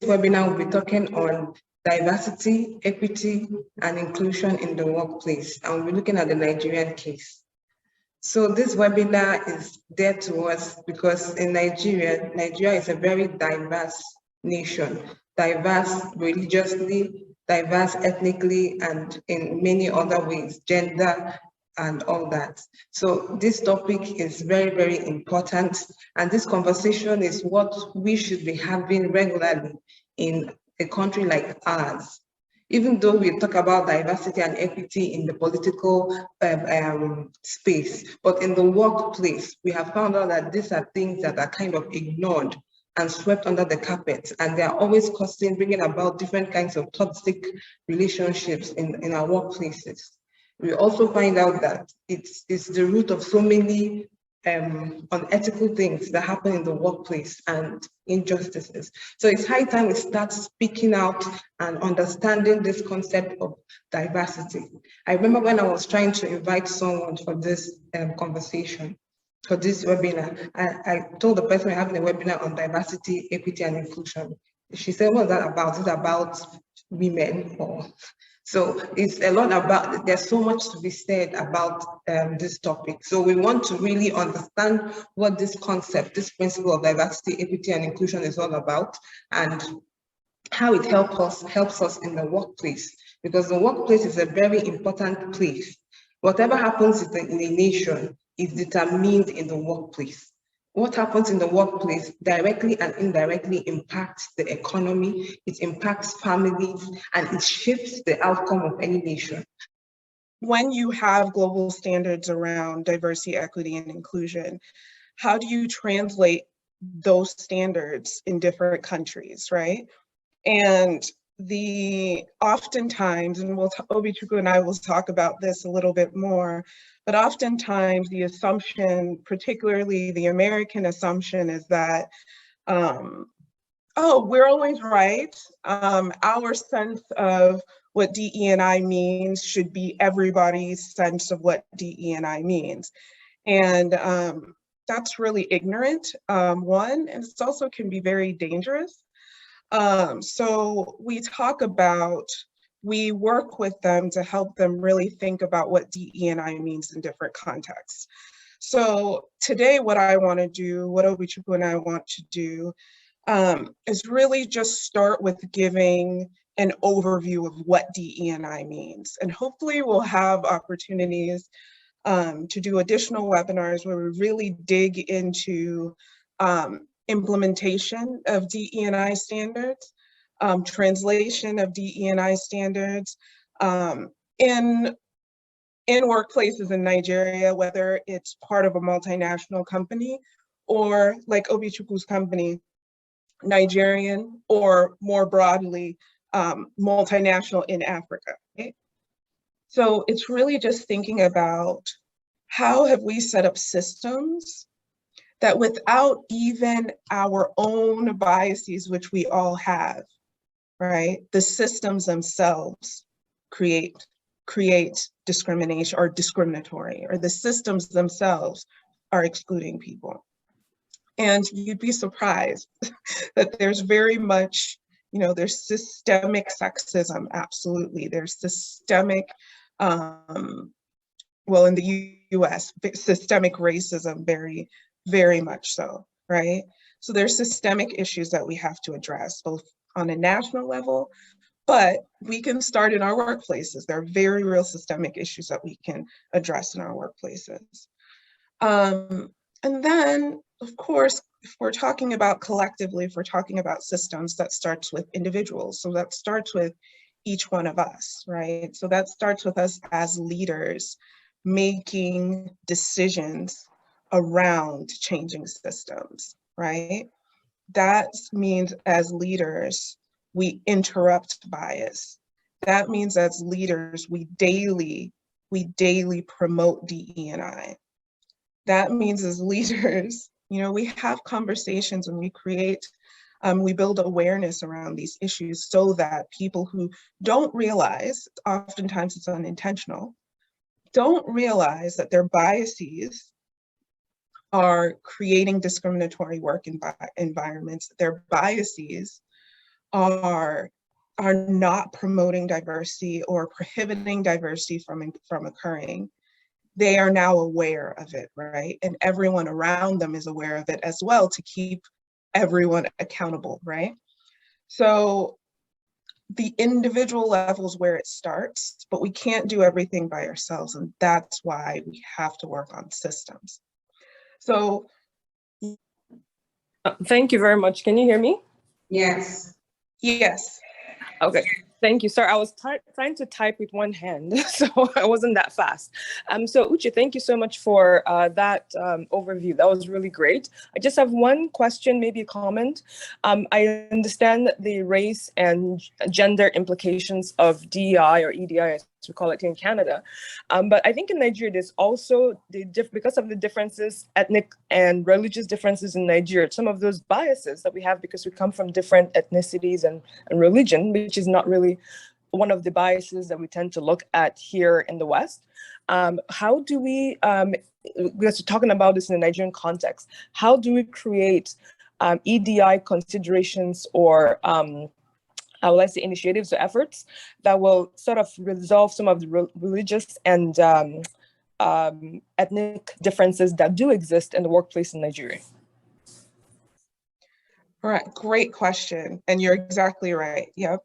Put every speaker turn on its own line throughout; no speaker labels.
webinar will be talking on diversity, equity, and inclusion in the workplace, and we'll be looking at the Nigerian case. So this webinar is dear to us because in Nigeria is a very diverse nation, diverse religiously, diverse ethnically, and in many other ways, gender and all that. So this topic is very, very important. And this conversation is what we should be having regularly in a country like ours. Even though we talk about diversity and equity in the political space, but in the workplace, we have found out that these are things that are kind of ignored and swept under the carpet, and they are always bringing about different kinds of toxic relationships in our workplaces. We also find out that it's the root of so many unethical things that happen in the workplace and injustices. So it's high time we start speaking out and understanding this concept of diversity. I remember when I was trying to invite someone for this conversation, for this webinar, I told the person we're having a webinar on diversity, equity, and inclusion. She said, "What is that about? Is it about women?" Or so it's a lot about, there's so much to be said about this topic. So we want to really understand what this concept, this principle of diversity, equity, and inclusion is all about, and how it helps us in the workplace, because the workplace is a very important place. Whatever happens in a nation is determined in the workplace. What happens in the workplace directly and indirectly impacts the economy, it impacts families, and it shapes the outcome of any nation.
When you have global standards around diversity, equity, and inclusion, how do you translate those standards in different countries, right? And oftentimes, and Obichukwu and I will talk about this a little bit more, but oftentimes the assumption, particularly the American assumption, is that, oh, we're always right. Our sense of what DE&I means should be everybody's sense of what DE&I means. And that's really ignorant, one, and it also can be very dangerous. So we work with them to help them really think about what DE&I means in different contexts. So today what I want to do, what Obichukwu and I want to do, is really just start with giving an overview of what DE&I means. And hopefully we'll have opportunities to do additional webinars where we really dig into implementation of DE&I standards, translation of DE&I standards in workplaces in Nigeria, whether it's part of a multinational company or like Obichukwu's company, Nigerian, or more broadly, multinational in Africa, right? So it's really just thinking about how have we set up systems that without even our own biases, which we all have, right? The systems themselves create discrimination or discriminatory, or the systems themselves are excluding people. And you'd be surprised that there's very much, there's systemic sexism, absolutely. There's systemic, well, in the US, systemic racism, very, very much so, right? So there's systemic issues that we have to address, both on a national level, but we can start in our workplaces. There are very real systemic issues that we can address in our workplaces. And then, of course, if we're talking about collectively, if we're talking about systems, that starts with individuals. So that starts with each one of us, right? So that starts with us as leaders making decisions around changing systems, right? That means as leaders, we interrupt bias. That means as leaders, we daily promote DE&I. That means as leaders, we have conversations and we create, we build awareness around these issues so that people who don't realize, oftentimes it's unintentional, don't realize that their biases are creating discriminatory work environments. Their biases are not promoting diversity or prohibiting diversity from occurring, they are now aware of it, right? And everyone around them is aware of it as well to keep everyone accountable, right? So the individual levels where it starts, but we can't do everything by ourselves. And that's why we have to work on systems. So.
Thank you very much. Can you hear me?
Yes.
Yes.
Okay. Thank you. Sorry, I was trying to type with one hand, so I wasn't that fast. So Uche, thank you so much for that overview. That was really great. I just have one question, maybe a comment. I understand the race and gender implications of DEI or EDI, as we call it in Canada. But I think in Nigeria, there's also, because of the differences, ethnic and religious differences in Nigeria, some of those biases that we have because we come from different ethnicities and religion, which is not really one of the biases that we tend to look at here in the West. How do we, because we're talking about this in the Nigerian context, how do we create EDI considerations or will I say initiatives or efforts that will sort of resolve some of the religious and ethnic differences that do exist in the workplace in Nigeria?
All right, great question. And you're exactly right. Yep.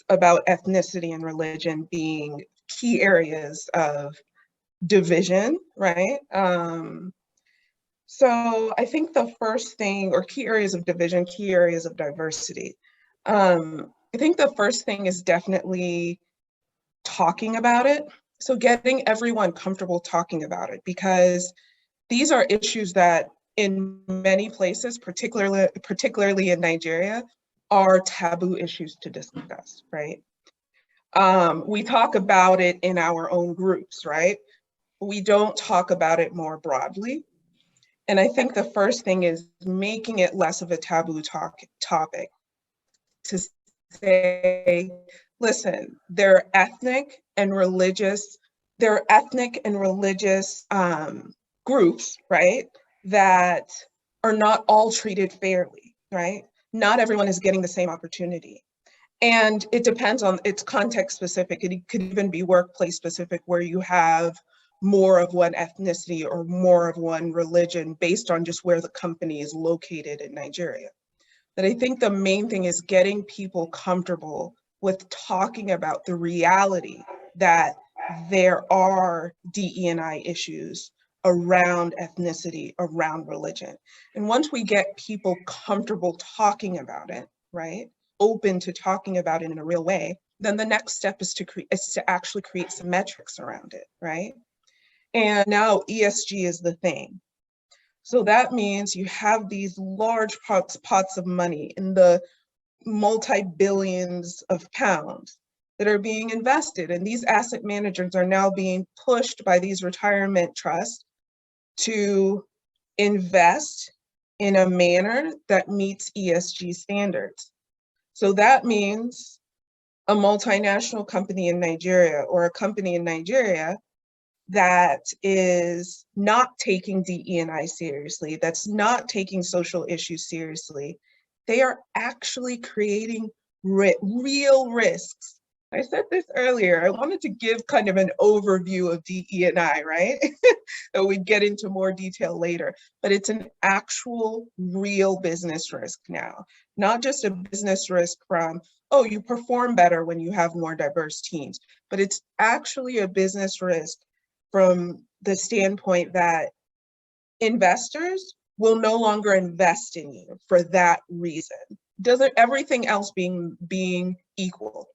About ethnicity and religion being key areas of division, right? So I think the first thing, or key areas of division, key areas of diversity. I think the first thing is definitely talking about it. So getting everyone comfortable talking about it, because these are issues that in many places, particularly in Nigeria, are taboo issues to discuss, right? We talk about it in our own groups, right? We don't talk about it more broadly. And I think the first thing is making it less of a taboo topic to say, listen, there are ethnic and religious groups, right, that are not all treated fairly, right? Not everyone is getting the same opportunity. And it depends on, it's context specific. It could even be workplace specific, where you have more of one ethnicity or more of one religion based on just where the company is located in Nigeria. But I think the main thing is getting people comfortable with talking about the reality that there are DE&I issues around ethnicity, around religion. And once we get people comfortable talking about it, right, open to talking about it in a real way, then the next step is to actually create some metrics around it, right? And now ESG is the thing. So that means you have these large pots of money in the multi-billions of pounds that are being invested. And these asset managers are now being pushed by these retirement trusts to invest in a manner that meets ESG standards. So that means a multinational company in Nigeria or a company in Nigeria that is not taking DE&I seriously, that's not taking social issues seriously, they are actually creating real risks. I said this earlier, I wanted to give kind of an overview of DE&I, right? That we'd get into more detail later, but it's an actual real business risk now, not just a business risk from, oh, you perform better when you have more diverse teams, but it's actually a business risk from the standpoint that investors will no longer invest in you for that reason. Doesn't everything else being equal,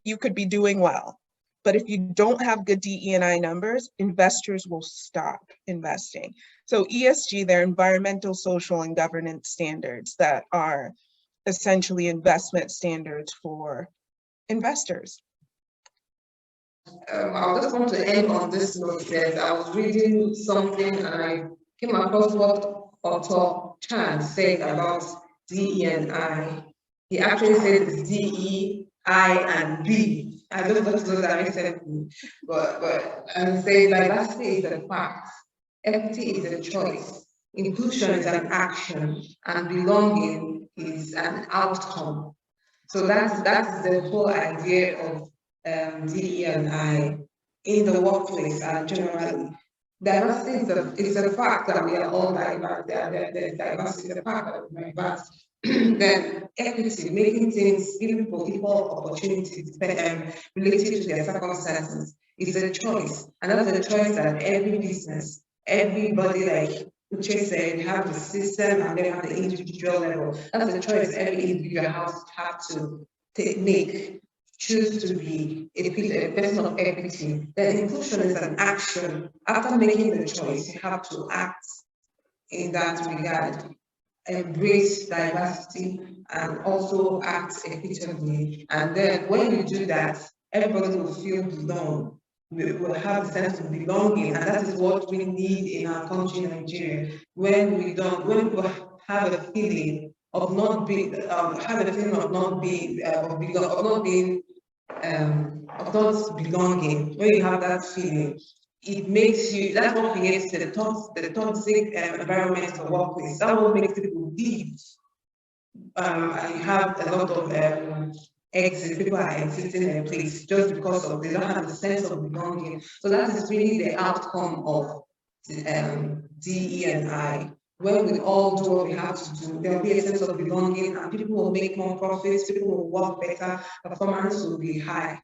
you could be doing well, but if you don't have good DE&I numbers, investors will stop investing. So ESG, they're environmental, social, and governance standards that are essentially investment standards for investors.
I just want to end on this note. That I was reading something and I came across what author Chan said about DE&I. He actually said it's D-E-I and B. I don't know if that makes sense, but and say diversity is a fact, equity is a choice, inclusion is an action, and belonging is an outcome. So that's the whole idea of DE&I in the workplace and generally. Diversity is a fact that we are all diverse. Diversity is a fact that we are diverse. Then equity, making things, giving people equal opportunities related to their circumstances, is a choice. And that's a choice that every business, everybody, like Uche said, have the system and then have the individual level. That's a choice every individual have to make. Choose to be a person of equity. Then inclusion is an action. After making the choice, you have to act in that regard. Embrace diversity and also act equitably. And then when you do that, everybody will feel belong. We will have a sense of belonging, and that is what we need in our country, Nigeria. When we have a feeling of not being, of not belonging, when you have that feeling, it makes you, that's what creates the toxic environment of workplace. That what makes people leave. And you have a lot of exit, people are exiting their place just because of they don't have the sense of belonging. So that is really the outcome of DE&I. When we all do what we have to do, there will be a sense of belonging and people will make more profits, people will work better, performance will be high.